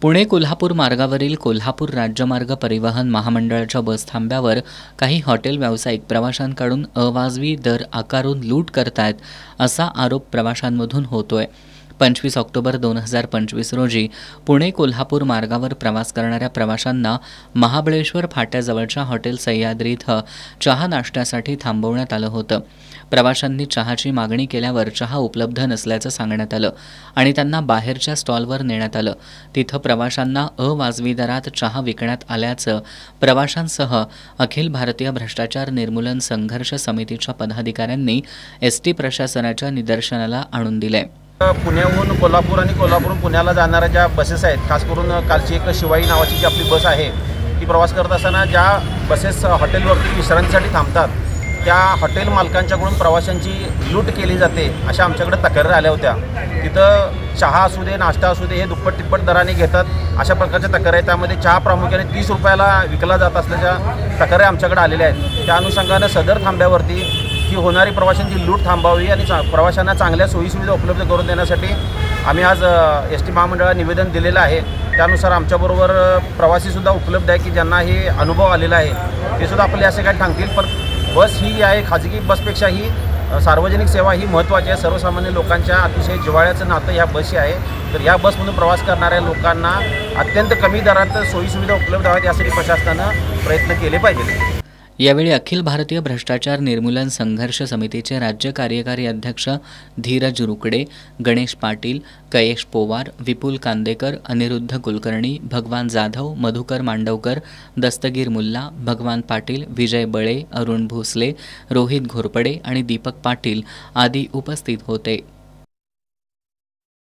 पुणे कोल्हापूर मार्गावरील कोल्हापूर राज्यमार्ग परिवहन महामंडळाच्या बस थांब्यावर काही हॉटेल व्यावसायिक प्रवाशांकडून अवाजवी दर आकारून लूट करतायत असा आरोप प्रवाशांमधून होतोय। 25 ऑक्टोबर 2025 रोजी पुणे कोल्हापूर मार्गावर प्रवास करणाऱ्या प्रवाशांना महाबळेश्वर फाट्याजवळच्या हॉटेल सह्याद्री इथं चहा नाश्त्यासाठी थांबवण्यात आलं होतं। प्रवाशांनी चहाची मागणी केल्यावर चहा उपलब्ध नसल्याचं सांगण्यात आलं आणि त्यांना बाहेरच्या स्टॉलवर नेण्यात आलं। तिथं प्रवाशांना अवाजवी दरात चहा विकण्यात आल्याचं प्रवाशांसह अखिल भारतीय भ्रष्टाचार निर्मूलन संघर्ष समितीच्या पदाधिकाऱ्यांनी एसटी प्रशासनाच्या निदर्शनाला आणून दिले। पुण्याहून कोल्हापूर आणि कोल्हापूरहून पुण्याला जाणाऱ्या ज्या बसेस आहेत, खास करून कालची एक शिवाई नावाची जी आपली बस आहे, ती प्रवास करत असताना ज्या बसेस हॉटेलवरती विश्रांतीसाठी थांबतात त्या हॉटेल मालकांच्याकडून प्रवाशांची लूट केली जाते अशा आमच्याकडे तक्रारी आल्या होत्या। तिथं चहा असू दे, नाश्ता असू दे, हे दुप्पट तिप्पट दराने घेतात अशा प्रकारच्या तक्रारी आहेत। त्यामध्ये चहा प्रामुख्याने 30 रुपयाला विकला जात असल्याच्या तक्रारी आमच्याकडे आलेल्या आहेत। त्या अनुषंगानं सदर थांब्यावरती ही होणारी प्रवाशांची लूट थांबावी आणि प्रवाशांना चांगल्या सोयीसुविधा उपलब्ध करून देण्यासाठी आम्ही आज एसटी महामंडळाला निवेदन दिलेलं आहे। त्यानुसार आमच्याबरोबर प्रवासीसुद्धा उपलब्ध आहे की ज्यांना हे अनुभव आलेला आहे, ते सुद्धा आपले असे काही सांगतील। पण बस ही आहे, खाजगी बसपेक्षा ही सार्वजनिक सेवा ही महत्त्वाची आहे। सर्वसामान्य लोकांच्या अतिशय जिव्हाळ्याचं नातं या बसशी आहे। तर या बसमधून प्रवास करणाऱ्या लोकांना अत्यंत कमी दरात सोयीसुविधा उपलब्ध व्हाव्यात यासाठी प्रशासनानं प्रयत्न केले पाहिजेत। यावेळी अखिल भारतीय भ्रष्टाचार निर्मूलन संघर्ष समितीचे राज्य कार्यकारी अध्यक्ष धीरज रुकडे, गणेश पाटील, कयेश पोवार, विपुल कांदेकर, अनिरुद्ध कुलकर्णी, भगवान जाधव, मधुकर मांडवकर, दस्तगीर मुल्ला, भगवान पाटील, विजय बळे, अरुण भोसले, रोहित घोरपडे आणि दीपक पाटील आदी उपस्थित होते।